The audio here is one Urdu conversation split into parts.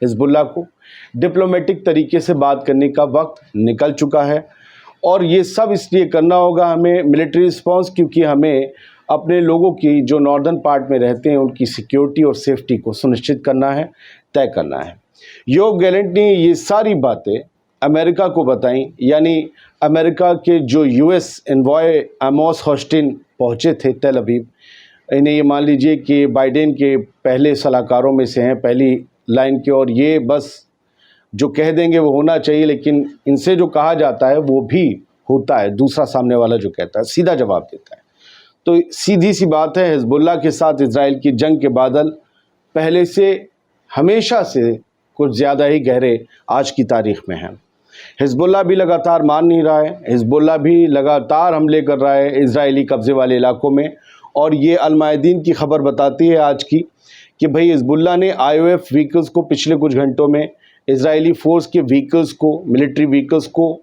حزب اللہ کو. ڈپلومیٹک طریقے سے بات کرنے کا وقت نکل چکا ہے اور یہ سب اس لیے کرنا ہوگا ہمیں ملٹری رسپانس، کیونکہ ہمیں اپنے لوگوں کی جو ناردرن پارٹ میں رہتے ہیں ان کی سیکیورٹی اور سیفٹی کو سنشچت کرنا ہے، طے کرنا ہے. یوو گیلنٹ نے یہ ساری باتیں امریکہ کو بتائیں، یعنی امریکہ کے جو U S envoy Amos Houston پہنچے تھے تیل ابیب. انہیں یہ مان لیجئے کہ بائیڈن کے پہلے صلاح کاروں میں سے ہیں، پہلی لائن کے، اور یہ بس جو کہہ دیں گے وہ ہونا چاہیے، لیکن ان سے جو کہا جاتا ہے وہ بھی ہوتا ہے، دوسرا سامنے والا جو کہتا ہے سیدھا جواب دیتا ہے. تو سیدھی سی بات ہے، حزب اللہ کے ساتھ اسرائیل کی جنگ کے بادل پہلے سے ہمیشہ سے کچھ زیادہ ہی گہرے آج کی تاریخ میں ہیں. حزب اللہ بھی لگاتار مان نہیں رہا ہے، حزب اللہ بھی لگاتار حملے کر رہا ہے اسرائیلی قبضے والے علاقوں میں. اور یہ المایدین کی خبر بتاتی ہے آج کی کہ بھئی حزب اللہ نے آئی او ایف وہیکلز کو پچھلے کچھ گھنٹوں میں اسرائیلی فورس کے وہیکلز کو، ملٹری وہیکلز کو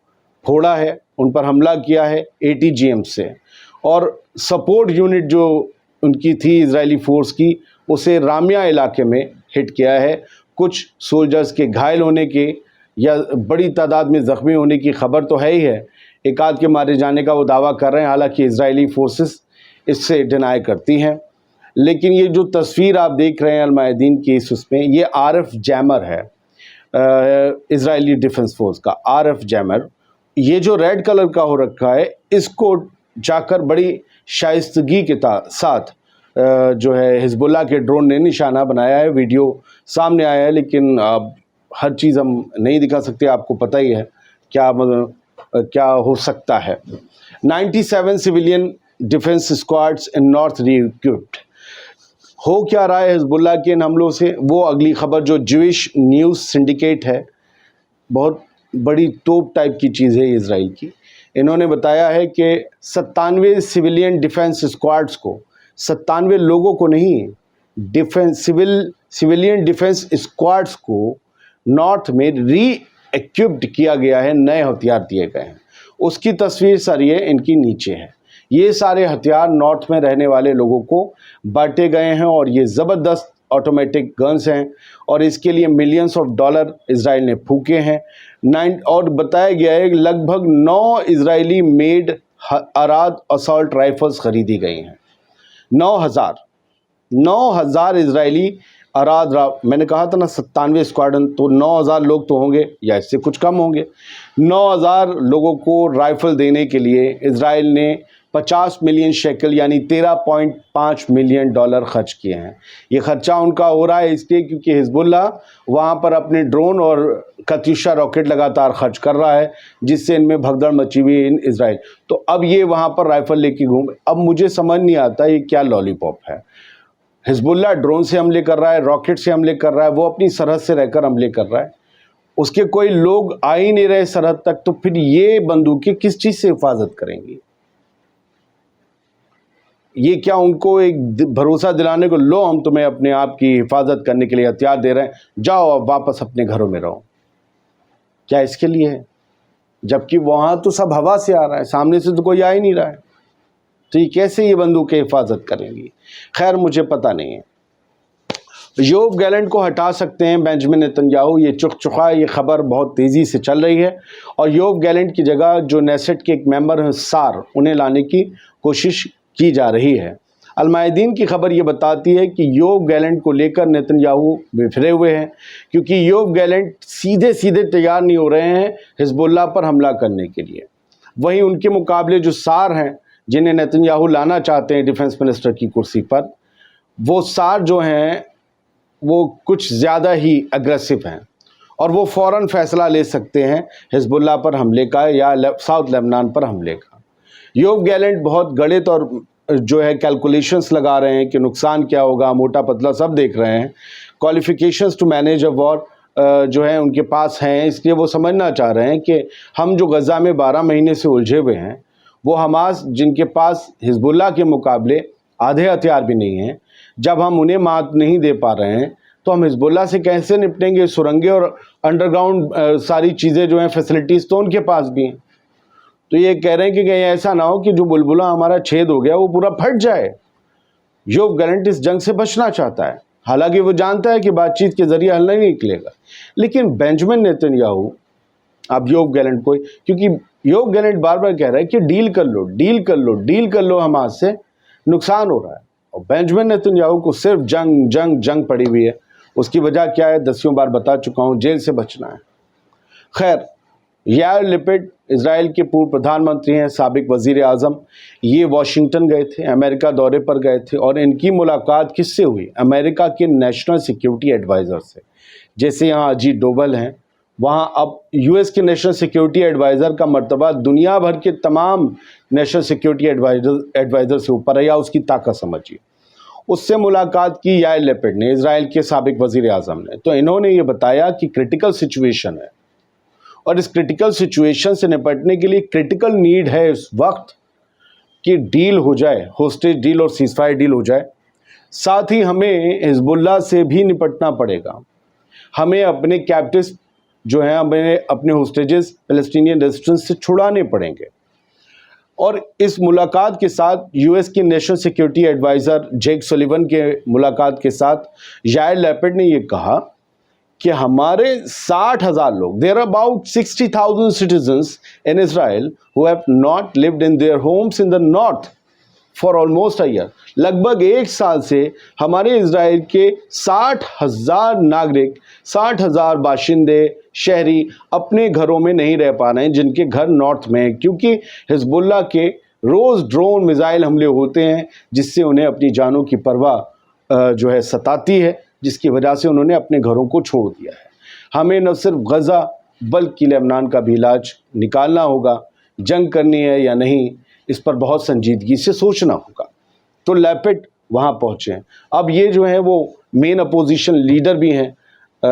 پھوڑا ہے، ان پر حملہ کیا ہے ATGM سے، اور سپورٹ یونٹ جو ان کی تھی اسرائیلی فورس کی اسے رامیا علاقے میں ہٹ کیا ہے. کچھ سولجرز کے گھائل ہونے کے یا بڑی تعداد میں زخمی ہونے کی خبر تو ہے ہی ہے، ایک آدھ کے مارے جانے کا وہ دعویٰ کر رہے ہیں، حالانکہ اسرائیلی فورسز اس سے ڈینائی کرتی ہیں. لیکن یہ جو تصویر آپ دیکھ رہے ہیں المایدین کی اس میں، یہ RF جیمر ہے اسرائیلی ڈیفنس فورس کا. RF جیمر یہ جو ریڈ کلر کا ہو رکھا ہے، اس کو جا کر بڑی شائستگی کے ساتھ جو ہے حزب اللہ کے ڈرون نے نشانہ بنایا ہے. ویڈیو سامنے آیا ہے، لیکن ہر چیز ہم نہیں دکھا سکتے، آپ کو پتہ ہی ہے کیا ہو سکتا ہے. 97 سویلین ڈیفنس اسکواڈز ان نارتھ ری ایکوپڈ. ہو کیا رہا ہے حزب اللہ کے ان حملوں سے؟ وہ اگلی خبر جو جوش نیوز سنڈیکیٹ ہے، بہت بڑی توپ ٹائپ کی چیز ہے اسرائیل کی. انہوں نے بتایا ہے کہ 97 سویلین ڈیفنس اسکواڈز کو، 97 لوگوں کو نہیں، سویلین ڈیفنس اسکواڈز کو نارتھ میں ری ایکوپڈ کیا گیا ہے، نئے ہتھیار دیے گئے ہیں. اس کی تصویر سر یہ ان کی نیچے ہے. یہ سارے ہتھیار نارتھ میں رہنے والے لوگوں کو بانٹے گئے ہیں، اور یہ زبردست آٹومیٹک گنز ہیں، اور اس کے لیے ملینز آف ڈالر اسرائیل نے پھونکے ہیں. اور بتایا گیا ہے کہ لگ بھگ 9 اسرائیلی میڈ اراد اسالٹ رائفلز خریدی گئی ہیں. 9,000 اسرائیلی اراد، میں نے کہا تھا نا 97 اسکواڈن، تو 9,000 لوگ تو ہوں گے یا اس سے کچھ کم ہوں گے. 9,000 لوگوں کو رائفل دینے کے لیے اسرائیل نے 50 ملین شیکل یعنی $13.5 ملین خرچ کیے ہیں. یہ خرچہ ان کا ہو رہا ہے اس لیے کیونکہ حزب اللہ وہاں پر اپنے ڈرون اور کتیوشا راکٹ لگاتار خرچ کر رہا ہے، جس سے ان میں بھگدڑ مچی ہوئی ہے اسرائیل. تو اب یہ وہاں پر رائفل لے کے گھوم. اب مجھے سمجھ نہیں آتا یہ کیا لالی پاپ ہے. حزب اللہ ڈرون سے حملے کر رہا ہے، راکٹ سے حملے کر رہا ہے، وہ اپنی سرحد سے رہ کر حملے کر رہا ہے، اس کے کوئی لوگ آ ہی نہیں رہے سرحد تک، تو پھر یہ بندوقیں کس چیز سے حفاظت کریں گی؟ یہ کیا ان کو ایک بھروسہ دلانے کو، لو ہم تمہیں اپنے آپ کی حفاظت کرنے کے لیے ہتھیار دے رہے ہیں، جاؤ اب واپس اپنے گھروں میں رہو، کیا اس کے لیے ہے؟ جبکہ وہاں تو سب ہوا سے آ رہا ہے، سامنے سے تو کوئی آ ہی نہیں رہا ہے، تو یہ کیسے یہ بندوقیں حفاظت کریں گی؟ خیر مجھے پتہ نہیں ہے. یوو گیلنٹ کو ہٹا سکتے ہیں بینجمن نتنیاہو، یہ چکا یہ خبر بہت تیزی سے چل رہی ہے، اور یوو گیلنٹ کی جگہ جو نیسٹ کے ایک ممبر ہیں سار، انہیں لانے کی کوشش کی جا رہی ہے. المایدین کی خبر یہ بتاتی ہے کہ یوو گیلنٹ کو لے کر نتنیاہو بفرے ہوئے ہیں، کیونکہ یوو گیلنٹ سیدھے تیار نہیں ہو رہے ہیں حزب اللہ پر حملہ کرنے کے لیے. وہیں ان کے مقابلے جو سار ہیں، جنہیں نتنیاہو لانا چاہتے ہیں ڈیفنس منسٹر کی کرسی پر، وہ سار جو ہیں وہ کچھ زیادہ ہی اگریسو ہیں، اور وہ فوراً فیصلہ لے سکتے ہیں حزب اللہ پر حملے کا یا ساؤتھ لیبنان پر حملے کا. یوو گیلنٹ بہت گڑت اور جو ہے کیلکولیشنز لگا رہے ہیں کہ نقصان کیا ہوگا، موٹا پتلا سب دیکھ رہے ہیں. کوالیفیکیشنز ٹو مینیج اے وار جو ہیں ان کے پاس ہیں، اس لیے وہ سمجھنا چاہ رہے ہیں کہ ہم جو غزہ میں 12 مہینے سے الجھے ہوئے ہیں، وہ حماس جن کے پاس حزب اللہ کے مقابلے آدھے ہتھیار بھی نہیں ہیں، جب ہم انہیں مات نہیں دے پا رہے ہیں تو ہم حزب اللہ سے کیسے نپٹیں گے؟ سرنگیں اور انڈر گراؤنڈ ساری چیزیں جو ہیں فیسلٹیز تو ان کے پاس بھی ہیں. تو یہ کہہ رہے ہیں کہ کہیں ایسا نہ ہو کہ جو بلبلا ہمارا چھید ہو گیا وہ پورا پھٹ جائے. یوو گیلنٹ اس جنگ سے بچنا چاہتا ہے. حالانکہ وہ جانتا ہے کہ بات چیت کے ذریعے حل نہیں نکلے گا، لیکن بینجمن نیتن اب یوو گیلنٹ کو، کیونکہ یوو گیلنٹ بار بار کہہ رہا ہے کہ ڈیل کر لو ڈیل کر لو ڈیل کر لو، حماس سے نقصان ہو رہا ہے، اور بینجمن نیتن کو صرف جنگ جنگ جنگ پڑی ہوئی ہے۔ اس کی وجہ کیا ہے؟ دسیوں بار بتا چکا ہوں، جیل سے بچنا ہے۔ خیر، یائر لپڈ اسرائیل کے پورو پردھان منتری ہیں، سابق وزیر اعظم، یہ واشنگٹن گئے تھے، امریکہ دورے پر گئے تھے، اور ان کی ملاقات کس سے ہوئی؟ امریکہ کے نیشنل سیکیورٹی ایڈوائزر سے۔ جیسے یہاں اجیت ڈوبل ہیں، وہاں اب یو ایس کے نیشنل سیکیورٹی ایڈوائزر کا مرتبہ دنیا بھر کے تمام نیشنل سیکیورٹی ایڈوائزر سے اوپر ہے، یا اس کی طاقت سمجھیے۔ اس سے ملاقات کی یائر لپڈ نے، اسرائیل کے سابق وزیر اعظم نے، تو انہوں نے یہ بتایا کہ کرٹیکل سچویشن ہے، اور اس کرٹیکل سچویشن سے نپٹنے کے لیے کرٹیکل نیڈ ہے اس وقت کہ ڈیل ہو جائے، ہوسٹیج ڈیل اور سیز فائر ڈیل ہو جائے۔ ساتھ ہی ہمیں حزب اللہ سے بھی نپٹنا پڑے گا، ہمیں اپنے کیپٹیوز جو ہیں، ہمیں اپنے ہوسٹیجز فلسطینین ریزسٹنس سے چھڑانے پڑیں گے۔ اور اس ملاقات کے ساتھ یو ایس کے نیشنل سیکیورٹی ایڈوائزر جیک سولیون کے ملاقات کے ساتھ یائر لیپڈ نے یہ کہا کہ ہمارے 60,000 لوگ، there are about 60,000 citizens in Israel who have not lived in their homes in the north for almost a year۔ لگ بھگ ایک سال سے ہمارے اسرائیل کے 60,000 ناگرک، 60,000 باشندے، شہری اپنے گھروں میں نہیں رہ پا رہے ہیں، جن کے گھر نارتھ میں ہیں، کیونکہ حزب اللہ کے روز ڈرون میزائل حملے ہوتے ہیں، جس سے انہیں اپنی جانوں کی پرواہ جو ہے ستاتی ہے، جس کی وجہ سے انہوں نے اپنے گھروں کو چھوڑ دیا ہے۔ ہمیں نہ صرف غزہ بلکہ لبنان کا بھی علاج نکالنا ہوگا، جنگ کرنی ہے یا نہیں، اس پر بہت سنجیدگی سے سوچنا ہوگا۔ تو لیپڈ وہاں پہنچے ہیں۔ اب یہ جو ہیں وہ مین اپوزیشن لیڈر بھی ہیں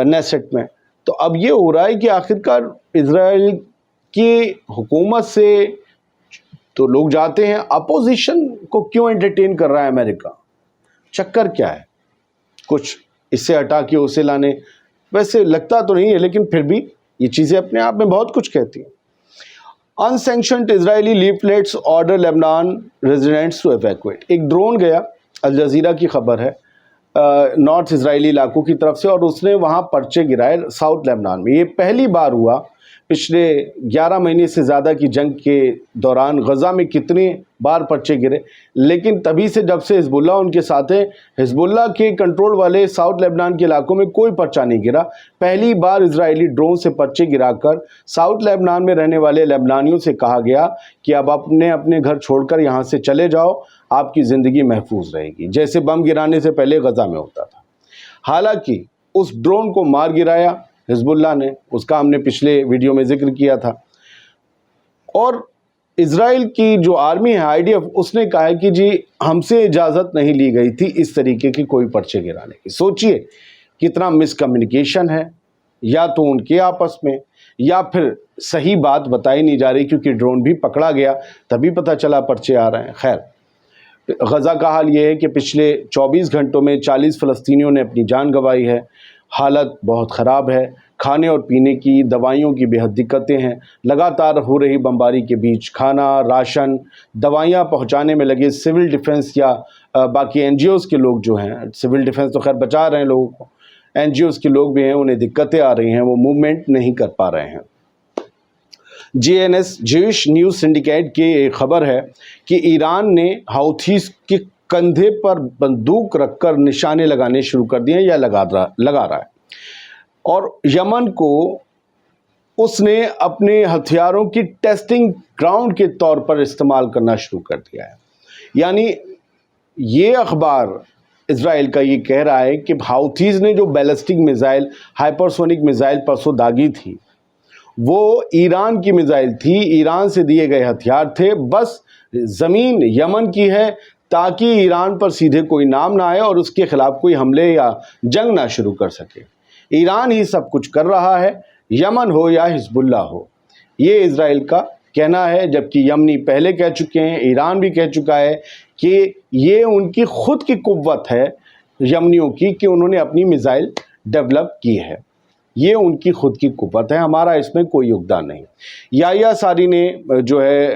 نیسٹ میں، تو اب یہ ہو رہا ہے کہ آخرکار اسرائیل کی حکومت سے تو لوگ جاتے ہیں، اپوزیشن کو کیوں انٹرٹین کر رہا ہے امریکہ؟ چکر کیا ہے؟ کچھ اس سے ہٹا کے اسے لانے، ویسے لگتا تو نہیں ہے، لیکن پھر بھی یہ چیزیں اپنے آپ میں بہت کچھ کہتی ہیں۔ Unsanctioned Israeli leaflets order Lebanon residents to evacuate. ایک ڈرون گیا، الجزیرہ کی خبر ہے، نارتھ اسرائیلی علاقوں کی طرف سے، اور اس نے وہاں پرچے گرائے ساؤتھ لیبنان میں۔ یہ پہلی بار ہوا پچھلے 11 مہینے سے زیادہ کی جنگ کے دوران غزہ میں کتنے بار پرچے گرے، لیکن تبھی سے جب سے حزب اللہ ان کے ساتھ ہے، حزب اللہ کے کنٹرول والے ساؤتھ لیبنان کے علاقوں میں کوئی پرچہ نہیں گرا۔ پہلی بار اسرائیلی ڈرون سے پرچے گرا کر ساؤتھ لیبنان میں رہنے والے لیبنانیوں سے کہا گیا کہ اب اپنے گھر چھوڑ کر یہاں سے چلے جاؤ، آپ کی زندگی محفوظ رہے گی، جیسے بم گرانے سے پہلے غزہ میں ہوتا تھا۔ حالانکہ اس ڈرون کو مار گرایا حزب اللہ نے، اس کا ہم نے پچھلے ویڈیو میں ذکر کیا تھا، اور اسرائیل کی جو آرمی ہے IDF، اس نے کہا ہے کہ جی ہم سے اجازت نہیں لی گئی تھی اس طریقے کے کوئی پرچے گرانے کی۔ سوچئے کتنا مس کمیونیکیشن ہے، یا تو ان کے آپس میں، یا پھر صحیح بات بتائی نہیں جا رہی، کیونکہ ڈرون بھی پکڑا گیا تبھی پتہ چلا پرچے آ رہے ہیں۔ خیر، غزہ کا حال یہ ہے کہ پچھلے 24 گھنٹوں میں 40 فلسطینیوں نے اپنی جان گنوائی ہے، حالت بہت خراب ہے، کھانے اور پینے کی، دوائیوں کی بے حد دقتیں ہیں۔ لگاتار ہو رہی بمباری کے بیچ کھانا، راشن، دوائیاں پہنچانے میں لگے سول ڈیفنس یا باقی NGOs کے لوگ جو ہیں، سول ڈیفنس تو خیر بچا رہے ہیں لوگوں کو، NGOs کے لوگ بھی ہیں، انہیں دقتیں آ رہی ہیں، وہ موومنٹ نہیں کر پا رہے ہیں۔ JNS جوش نیوز سنڈیکیٹ کی ایک خبر ہے کہ ایران نے ہاؤتھیز کے کندھے پر بندوق رکھ کر نشانے لگانے شروع کر دیے ہیں، یا لگا رہا ہے، اور یمن کو اس نے اپنے ہتھیاروں کی ٹیسٹنگ گراؤنڈ کے طور پر استعمال کرنا شروع کر دیا ہے۔ یعنی یہ اخبار اسرائیل کا یہ کہہ رہا ہے کہ ہاؤتھیز نے جو بیلسٹک میزائل، ہائپرسونک میزائل پرسوں داغی تھی، وہ ایران کی میزائل تھی، ایران سے دیے گئے ہتھیار تھے، بس زمین یمن کی ہے تاکہ ایران پر سیدھے کوئی نام نہ آئے اور اس کے خلاف کوئی حملے یا جنگ نہ شروع کر سکے۔ ایران ہی سب کچھ کر رہا ہے، یمن ہو یا حزب اللہ ہو، یہ اسرائیل کا کہنا ہے، جبکہ یمنی پہلے کہہ چکے ہیں، ایران بھی کہہ چکا ہے کہ یہ ان کی خود کی قوت ہے یمنیوں کی، کہ انہوں نے اپنی میزائل ڈیولپ کی ہے، یہ ان کی خود کی قوت ہے، ہمارا اس میں کوئی یوگدان نہیں۔ یحییٰ ساری نے جو ہے